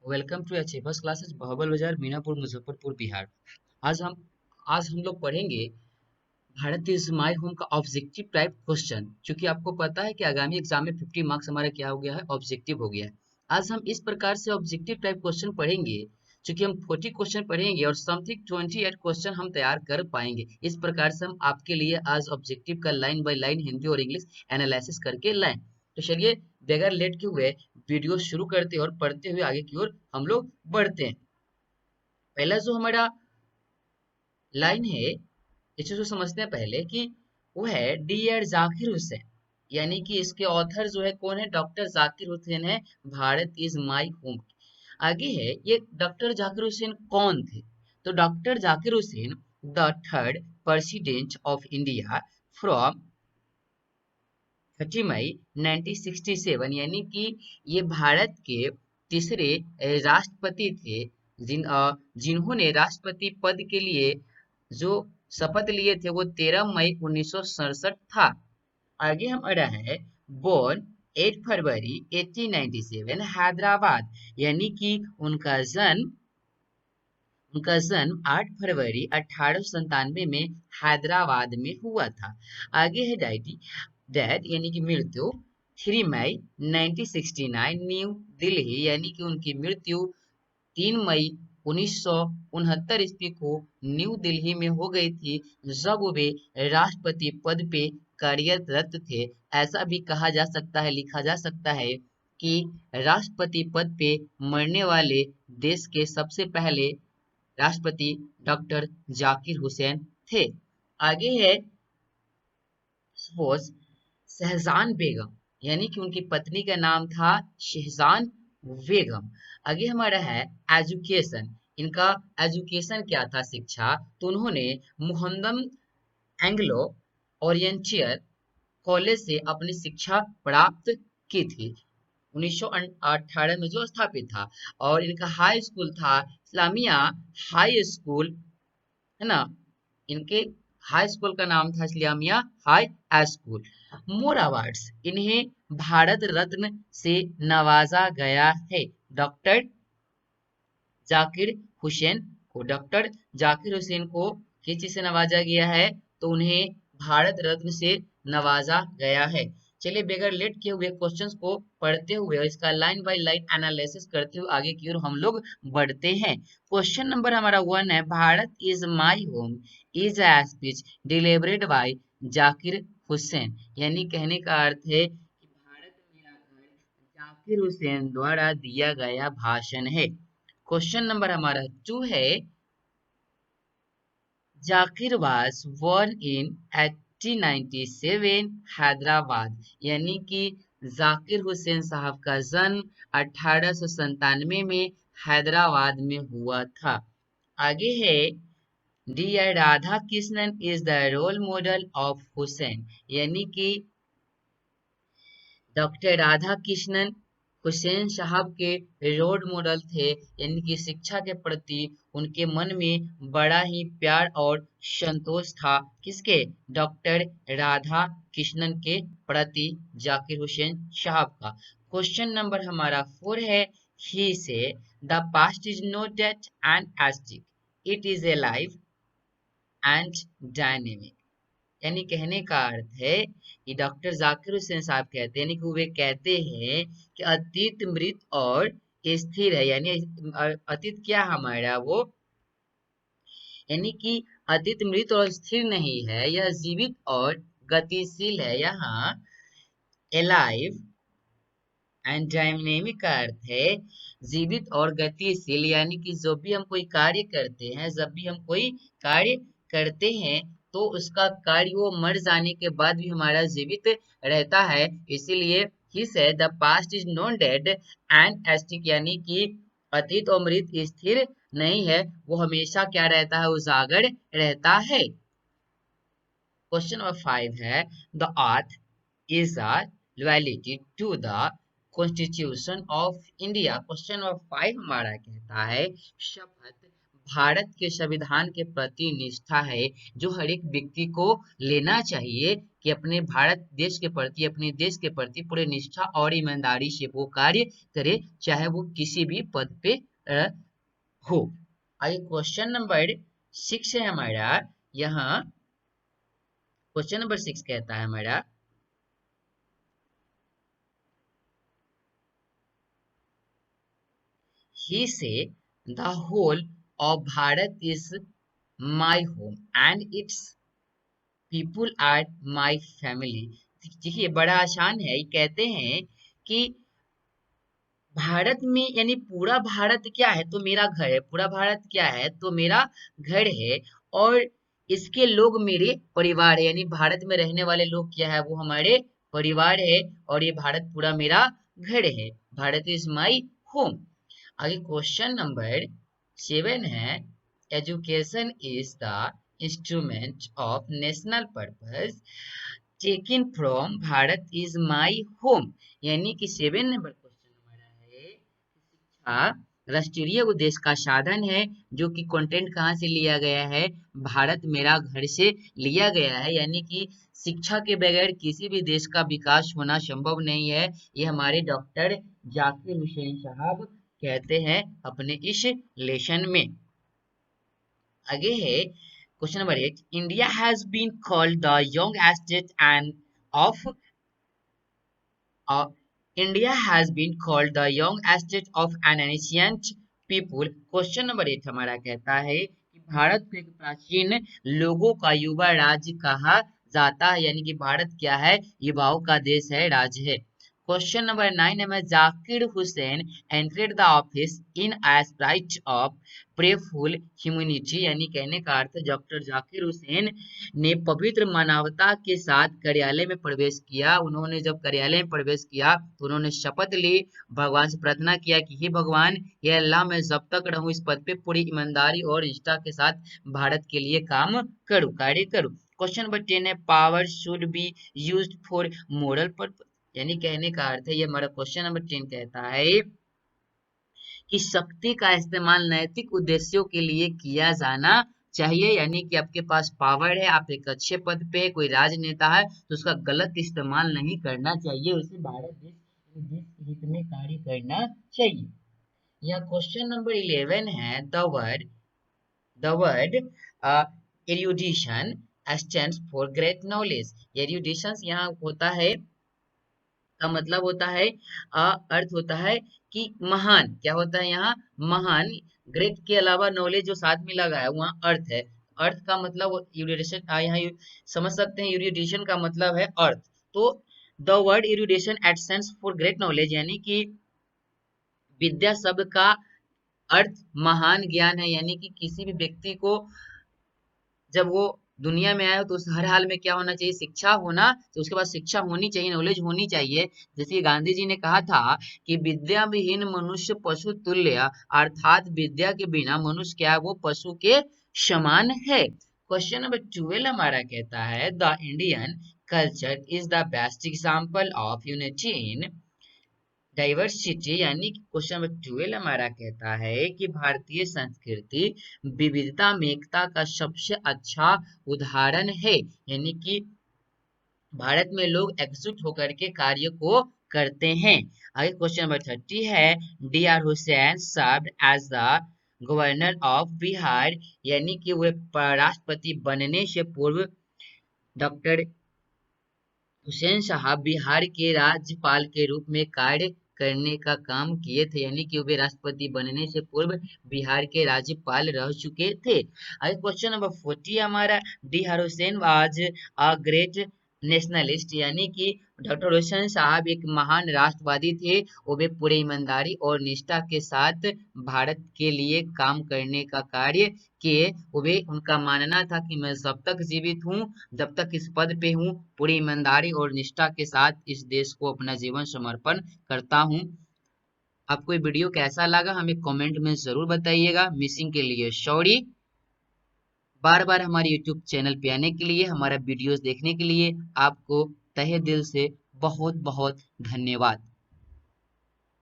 Welcome to H first classes Bahbal Bazar Minapur Muzaffarpur Bihar. आज हम आज हम लोग पढ़ेंगे भारत इज माय होम का ऑब्जेक्टिव टाइप क्वेश्चन। क्योंकि आपको पता है कि आगामी एग्जाम में 50 मार्क्स हमारा क्या हो गया है, ऑब्जेक्टिव हो गया है। आज हम इस प्रकार से ऑब्जेक्टिव टाइप क्वेश्चन पढ़ेंगे। क्योंकि हम 40 क्वेश्चन पढ़ेंगे और समथिंग 28 क्वेश्चन हम तैयार कर पाएंगे। इस प्रकार से हम आपके लिए आज ऑब्जेक्टिव का लाइन बाय लाइन हिंदी और इंग्लिश एनालिसिस करके लाएं। तो चलिए बगैर लेट के हुए वीडियो शुरू करते हैं और पढ़ते हुए आगे की ओर हम लोग बढ़ते हैं। पहला जो हमारा लाइन है, इस चीज को समझते हैं पहले कि वो है डी एड जाकिर हुसैन। यानी कि इसके ऑथर जो है कौन है, डॉक्टर जाकिर हुसैन है। Bharat is my home. आगे है ये डॉक्टर जाकिर हुसैन कौन थे। तो doctor Zakir Hussain the third president of India from 30 मई 1967। यानी कि ये भारत के तीसरे राष्ट्रपति थे जिन्होंने राष्ट्रपति पद के लिए जो शपथ लिए थे वो 13 मई 1967 था। आगे हम आ रहा है बोर्न 8 फरवरी 1897 हैदराबाद। यानी कि उनका जन्म 8 फरवरी 1897 में हैदराबाद में हुआ था। आगे है डायटी डेथ यानी कि मृत्यु 3 मई 1969 न्यू दिल्ली। यानी कि उनकी मृत्यु 3 मई 1969 ईस्वी को न्यू दिल्ली में हो गई थी, जब वे राष्ट्रपति पद पे कार्यरत थे। ऐसा भी कहा जा सकता है, लिखा जा सकता है कि राष्ट्रपति पद पे मरने वाले देश के सबसे पहले राष्ट्रपति डॉक्टर जाकिर हुसैन थे। आगे है सपोज शहजान बेगम। यानी कि उनकी पत्नी का नाम था शहजान बेगम। आगे हमारा है एजुकेशन। इनका एजुकेशन क्या था, शिक्षा। तो उन्होंने मोहम्मदन एंग्लो ओरिएंटल कॉलेज से अपनी शिक्षा प्राप्त की थी, 1918 में जो स्थापित था। और इनका हाई स्कूल था इस्लामिया हाई स्कूल, है ना। इनके हाई स्कूल का नाम था इस्लामिया हाई स्कूल। मोर अवार्ड्स, इन्हें भारत रत्न से नवाजा गया है। डॉक्टर जाकिर हुसैन डॉक्टर जाकिर हुसैन को किस चीज से नवाजा गया है, तो उन्हें भारत रत्न से नवाजा गया है। चलिए बगैर लेट किए हुए क्वेश्चंस को पढ़ते हुए और इसका लाइन बाय लाइन एनालिसिस करते हुए आगे की ओर हम लोग बढ़ते हैं। क्वेश्चन नंबर हमारा 1 है Bharat is my home is a speech delivered by Zakir Hussain. यानी कहने का अर्थ है कि भारत मेरा घर जाकिर हुसैन द्वारा दिया गया भाषण है। क्वेश्चन नंबर हमारा 2 है Zakir was born in 1897 Hyderabad. यानी कि जाकिर हुसैन साहब का जन्म 1897 में हैदराबाद में हुआ था। आगे है D Radhakrishnan is the role model of Hussain. यानी कि डॉक्टर राधा कृष्णन हुसैन साहब के रोल मॉडल थे। यानी कि शिक्षा के प्रति उनके मन में बड़ा ही प्यार और संतोष था। किसके? डॉक्टर राधा कृष्णन के प्रति जाकिर हुसैन साहब का। क्वेश्चन नंबर हमारा 4 है ही से the past is not dead and static, it is alive and dynamic. यानी कहने का अर्थ है कि डॉक्टर जाकिर हुसैन साहब कहते हैं, यानी कि वे कहते हैं कि अतीत मृत और स्थिर है। यानी अतीत क्या हमारा वो, यानी कि अतीत मृत और स्थिर नहीं है, यह जीवित और गतिशील है। यहाँ एलाइव एंड डायनेमिक का अर्थ है जीवित और गतिशील। यानी कि जब भी हम कोई कार्य करते हैं, जब भी हम कोई कार्य करते हैं तो उसका कार्य वो मर जाने के बाद भी हमारा जीवित रहता है। इसीलिए ही से the past is not dead and asterisk. यानी कि अतीत और मृत स्थिर नहीं है, वो हमेशा क्या रहता है, उजागर रहता है। क्वेश्चन नंबर 5 है the earth is a loyalty to the constitution of India. Question number 5 हमारा कहता है शपथ भारत के संविधान के प्रति निष्ठा है जो हर एक व्यक्ति को लेना चाहिए कि अपने भारत देश के प्रति, अपने देश के प्रति पूरे निष्ठा और ईमानदारी से वो कार्य करे, चाहे वो किसी भी पद पे हो। आगे क्वेश्चन नंबर 6 है हमारा। यहाँ क्वेश्चन नंबर 6 कहता है हमारा, he say the whole of Bharat is my home and its people are my family। देखिए बड़ा आसान है, ये कहते हैं कि भारत में यानी पूरा भारत क्या है तो मेरा घर है, पूरा भारत क्या है तो मेरा घर है, और इसके लोग मेरे परिवार है, यानी भारत में रहने वाले लोग क्या है वो हमारे परिवार है, और ये भारत पूरा मेरा घर है। Bharat is my home. आगे क्वेश्चन नंबर 7 है, education is the instrument of national purpose taken from Bharat is my home. यानी कि 7 नंबर क्वेश्चन हमारा है, शिक्षा राष्ट्रीय उद्देश्य का साधन है, जो कि कंटेंट कहाँ से लिया गया है, भारत मेरा घर से लिया गया है। यानी कि शिक्षा के बगैर किसी भी देश का विकास होना संभव नहीं है, ये हमारे डॉक्टर जाकिर हुसैन साहब कहते हैं अपने इस लेसन में। आगे है question number 8, India has been called the young state and of India has been called the young state of an ancient people. Question number 8 हमारा कहता है कि भारत को एक प्राचीन लोगों का युवा राज्य कहा जाता है, यानी कि भारत क्या है, युवाओं का देश है, राज्य है। क्वेश्चन नंबर 9 में Zakir Hussain entered the office in a spirit of prayerful humanity. यानी कहने का अर्थ, डॉक्टर जाकिर हुसैन ने पवित्र मानवता के साथ कार्यालय में प्रवेश किया। उन्होंने जब कार्यालय में प्रवेश किया तो उन्होंने शपथ ली, भगवान से प्रार्थना किया कि हे भगवान, ये अल्लाह, मैं जब तक रहूं इस पद पे पूरी ईमानदारी और निष्ठा के साथ भारत के लिए काम करूं, कार्य करूं। क्वेश्चन नंबर 10 है, power should be used for moral purpose. यानी कहने का अर्थ है, ये हमारा क्वेश्चन नंबर 10 कहता है कि शक्ति का इस्तेमाल नैतिक उद्देश्यों के लिए किया जाना चाहिए। यानी कि आपके पास पावर है, आप एक अच्छे पद पे है, कोई राजनेता है, तो उसका गलत इस्तेमाल नहीं करना चाहिए, उसे भारत देश के हित में कार्य करना चाहिए। यह क्वेश्चन नंबर 11 है, the word erudition stands for great knowledge. Erudition यहाँ होता है, का मतलब होता है, अर्थ होता है कि महान, क्या होता है यहाँ, महान। ग्रेट के अलावा नॉलेज जो साथ में लगा है वहाँ अर्थ है, अर्थ का मतलब यूरिडेशन, यहाँ समझ सकते हैं, यूरिडेशन का मतलब है अर्थ। तो द वर्ड यूरिडेशन एट सेंस फॉर ग्रेट नॉलेज, यानी कि विद्या शब्द का अर्थ महान ज्ञान है। यानी कि किसी भी व्यक्ति को जब वो दुनिया में आया हो तो उस हर हाल में क्या होना चाहिए, शिक्षा होना, तो उसके पास शिक्षा होनी चाहिए, नॉलेज होनी चाहिए। जैसे गांधी जी ने कहा था कि विद्या विहीन मनुष्य पशु तुल्य, अर्थात विद्या के बिना मनुष्य क्या है, वो पशु के समान है। क्वेश्चन नंबर 12 हमारा कहता है, the Indian culture is the best example of unity in diversity. यानी कि क्वेश्चन नंबर 12 हमारा कहता है कि भारतीय संस्कृति विविधता में एकता का सबसे अच्छा उदाहरण है। यानी कि भारत में लोग एकजुट होकर के कार्य को करते हैं। आगे क्वेश्चन नंबर 30 है, D R Hussain served as the governor of Bihar. यानी कि वे राष्ट्रपति बनने से पूर्व डॉक्टर हुसैन साहब बिहार के राज्यपाल के रूप में कार्य करने का काम किए थे। यानी कि वे राष्ट्रपति बनने से पूर्व बिहार के राज्यपाल रह चुके थे। आगे क्वेश्चन नंबर 40 हमारा, D R Hussain was a great nationalist. यानी कि डॉक्टर हुसैन साहब एक महान राष्ट्रवादी थे, वो भी पूरी ईमानदारी और निष्ठा के साथ भारत के लिए काम करने का कार्य किए। वो भी उनका मानना था कि मैं जब तक जीवित हूँ, जब तक इस पद पे हूँ, पूरी ईमानदारी और निष्ठा के साथ इस देश को अपना जीवन समर्पण करता हूँ। आपको ये वीडियो कैसा लगा हमें कमेंट में जरूर बताइएगा। मिसिंग के लिए सॉरी। बार बार हमारे यूट्यूब चैनल पे आने के लिए, हमारा वीडियोस देखने के लिए आपको तहे दिल से बहुत बहुत धन्यवाद।